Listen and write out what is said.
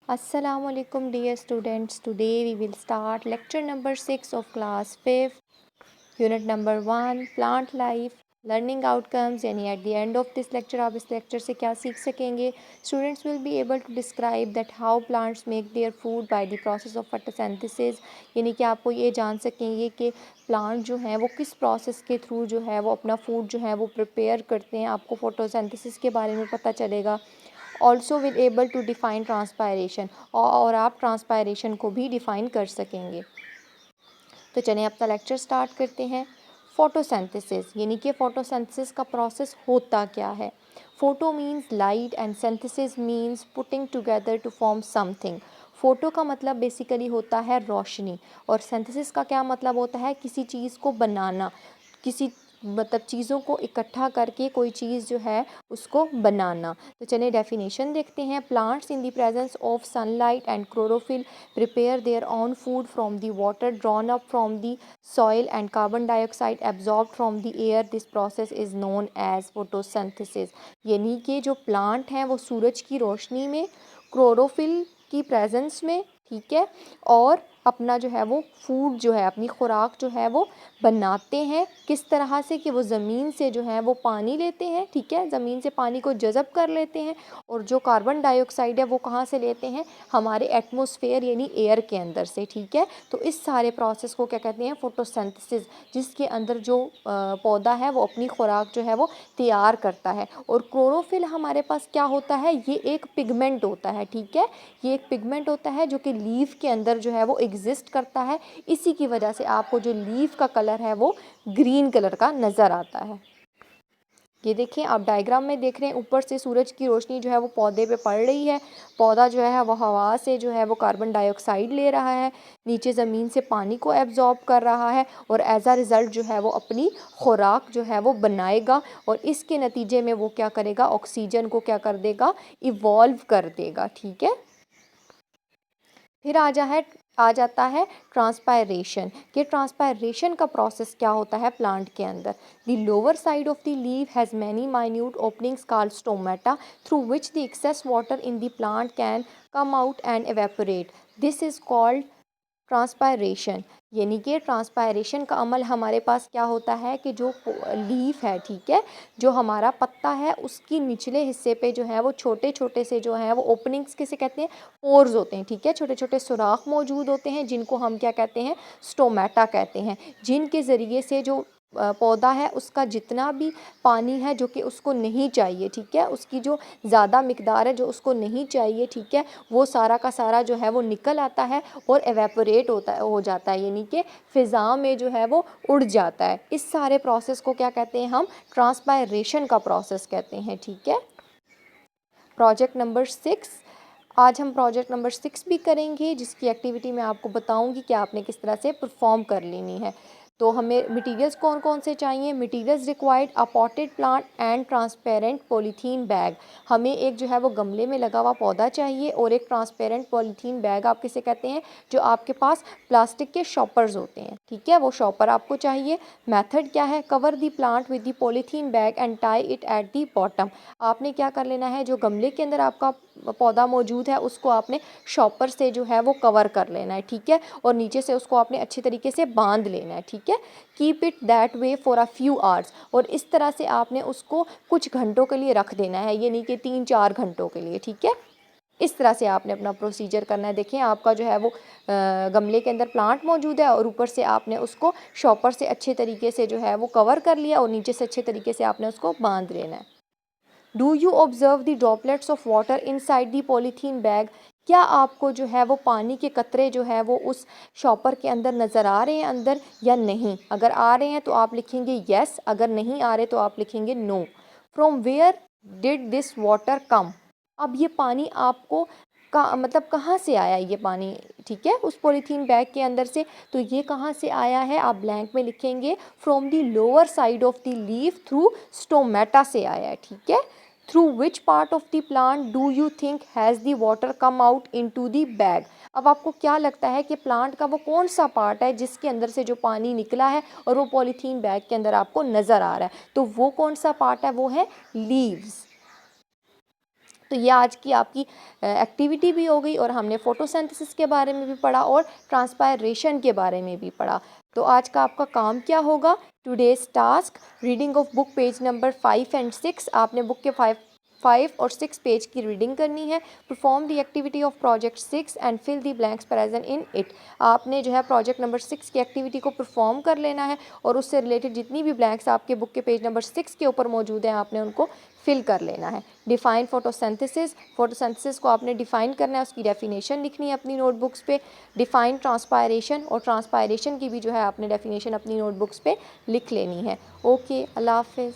Assalamualaikum dear students. Today we will start lecture number 6 of class 5th, unit number 1, plant life, learning outcomes. यानी at the end of this lecture आप इस lecture से क्या सीख सकेंगे? Students will be able to describe that how plants make their food by the process of photosynthesis. यानी कि आपको ये जान सकेंगे कि प्लांट जो है वो किस प्रोसेस के थ्रू जो है वो अपना फूड जो है वो प्रिपेयर करते हैं। आपको फोटोसिंथेसिस के बारे में पता चलेगा। Also will able to define transpiration, और आप ट्रांसपायरेशन को भी डिफ़ाइन कर सकेंगे। तो चलिए अपना लेक्चर स्टार्ट करते हैं। फोटोसिंथेसिस यानी कि फोटोसिंथेसिस का प्रोसेस होता क्या है। Photo means light and synthesis means putting together to form something. Photo का मतलब बेसिकली होता है रोशनी, और सिंथेसिस का क्या मतलब होता है, किसी चीज़ को बनाना, किसी मतलब चीज़ों को इकट्ठा करके कोई चीज़ जो है उसको बनाना। तो चलिए डेफिनेशन देखते हैं। Plants in the presence of sunlight and chlorophyll prepare their own food from the water drawn up from the soil and carbon dioxide absorbed from the air. This process is known as photosynthesis। यानी कि जो plant हैं वो सूरज की रोशनी में chlorophyll की presence में, ठीक है, और अपना जो है वो फूड जो है, अपनी खुराक जो है वो बनाते हैं। किस तरह से कि वो ज़मीन से जो है वो पानी लेते हैं, ठीक है, ज़मीन से पानी को जज़ब कर लेते हैं, और जो कार्बन डाइऑक्साइड है वो कहाँ से लेते हैं, हमारे एटमॉस्फेयर यानी एयर के अंदर से, ठीक है। तो इस सारे प्रोसेस को क्या कहते हैं, फोटोसिंथेसिस, जिसके अंदर जो पौधा है वो अपनी खुराक जो है वो तैयार करता है। और क्लोरोफिल हमारे पास क्या होता है, ये एक पिगमेंट होता है, ठीक है, ये एक पिगमेंट होता है जो कि लीफ के अंदर जो है वो एग्जिस्ट करता है। इसी की वजह से आपको जो लीफ का कलर है वो ग्रीन कलर का नज़र आता है। ये देखिए आप डायग्राम में देख रहे हैं, ऊपर से सूरज की रोशनी जो है वो पौधे पे पड़ रही है। पौधा जो है वो हवा से जो है वो कार्बन डाइऑक्साइड ले रहा है, नीचे ज़मीन से पानी को एब्जॉर्ब कर रहा है, और एज आ रिज़ल्ट जो है वो अपनी खुराक जो है वो बनाएगा, और इसके नतीजे में वो क्या करेगा, ऑक्सीजन को क्या कर देगा, इवॉल्व कर देगा, ठीक है। फिर आ जाता है ट्रांसपायरेशन। कि ट्रांसपायरेशन का प्रोसेस क्या होता है प्लांट के अंदर। The lower side of the leaf has many minute openings called stomata through which the excess water in the plant can come out and evaporate. This is called transpiration. यानी कि transpiration का अमल हमारे पास क्या होता है कि जो लीफ है, ठीक है, जो हमारा पत्ता है उसकी निचले हिस्से पे जो है वो छोटे छोटे से जो है वो ओपनिंग्स किसे कहते हैं, पोर्स होते हैं, ठीक है, छोटे छोटे सुराख मौजूद होते हैं, जिनको हम क्या कहते हैं, स्टोमेटा कहते हैं, जिनके ज़रिए से जो पौधा है उसका जितना भी पानी है जो कि उसको नहीं चाहिए, ठीक है, उसकी जो ज़्यादा मिकदार है जो उसको नहीं चाहिए, ठीक है, वो सारा का सारा जो है वो निकल आता है और एवेपोरेट हो जाता है, यानी कि फ़िज़ा में जो है वो उड़ जाता है। इस सारे प्रोसेस को क्या कहते हैं, हम ट्रांसपायरेशन का प्रोसेस कहते हैं, ठीक है। प्रोजेक्ट नंबर 6, आज हम प्रोजेक्ट नंबर 6 भी करेंगे, जिसकी एक्टिविटी मैं आपको बताऊंगी कि आपने किस तरह से परफॉर्म कर लेनी है। तो हमें मटेरियल्स कौन कौन से चाहिए। Materials required a potted plant and transparent polythene bag. हमें एक जो है वो गमले में लगा हुआ पौधा चाहिए, और एक ट्रांसपेरेंट पॉलीथीन बैग आप किसे कहते हैं, जो आपके पास प्लास्टिक के शॉपर्स होते हैं, ठीक है, वो शॉपर आपको चाहिए। मेथड क्या है, cover the plant with the polythene bag and tie it at the bottom. आपने क्या कर लेना है, जो गमले के अंदर आपका पौधा मौजूद है उसको आपने शॉपर से जो है वो कवर कर लेना है, ठीक है, और नीचे से उसको आपने अच्छी तरीके से बांध लेना है, ठीक है। Keep it that way for a few hours, और इस तरह से आपने उसको कुछ घंटों के लिए रख देना है, ये नहीं कि 3-4 घंटों के लिए, ठीक है। इस तरह से आपने अपना प्रोसीजर करना है। देखिए आपका जो है वो गमले के अंदर प्लांट मौजूद है, और ऊपर से आपने उसको शॉपर से अच्छे तरीके से जो है वो कवर कर लिया, और नीचे से अच्छे तरीके से आपने उसको बांध लेना है। Do you observe the droplets of water inside the polythene bag. क्या आपको जो है वो पानी के कतरे जो है वो उस शॉपर के अंदर नज़र आ रहे हैं अंदर या नहीं। अगर आ रहे हैं तो आप लिखेंगे येस, अगर नहीं आ रहे तो आप लिखेंगे no. From where did this water come. अब ये पानी आपको मतलब कहाँ से आया ये पानी, ठीक है, उस पॉलीथीन बैग के अंदर से। तो ये कहाँ से आया है, आप ब्लैंक में लिखेंगे from the lower side of the leaf through stomata से आया है, ठीक है। Through which part of the plant do you think has the water come out into the bag. अब आपको क्या लगता है कि प्लांट का वो कौन सा पार्ट है जिसके अंदर से जो पानी निकला है और वो पॉलीथीन बैग के अंदर आपको नज़र आ रहा है। तो वो कौन सा पार्ट है, वो है लीव्स। तो ये आज की आपकी एक्टिविटी भी हो गई और हमने फोटोसिंथेसिस के बारे में भी पढ़ा और ट्रांसपायरेशन के बारे में भी पढ़ा। तो आज का आपका काम क्या होगा? Today's task reading of book page number 5 and 6। आपने बुक के 5 और 6 पेज की रीडिंग करनी है। Perform the activity of project 6 and fill the blanks present in it. आपने जो है प्रोजेक्ट नंबर 6 की एक्टिविटी को परफॉर्म कर लेना है और उससे रिलेटेड जितनी भी ब्लैंक्स आपके बुक के पेज नंबर 6 के ऊपर मौजूद हैं आपने उनको फिल कर लेना है। डिफाइन फोटोसिंथेसिस, फोटोसिंथेसिस को आपने डिफाइन करना है, उसकी डेफिनेशन लिखनी है अपनी नोटबुक्स पे। डिफाइन ट्रांसपायरेशन, और ट्रांसपायरेशन की भी जो है आपने डेफिनेशन अपनी नोटबुक्स पे लिख लेनी है। ओके, अल्लाह हाफिज़।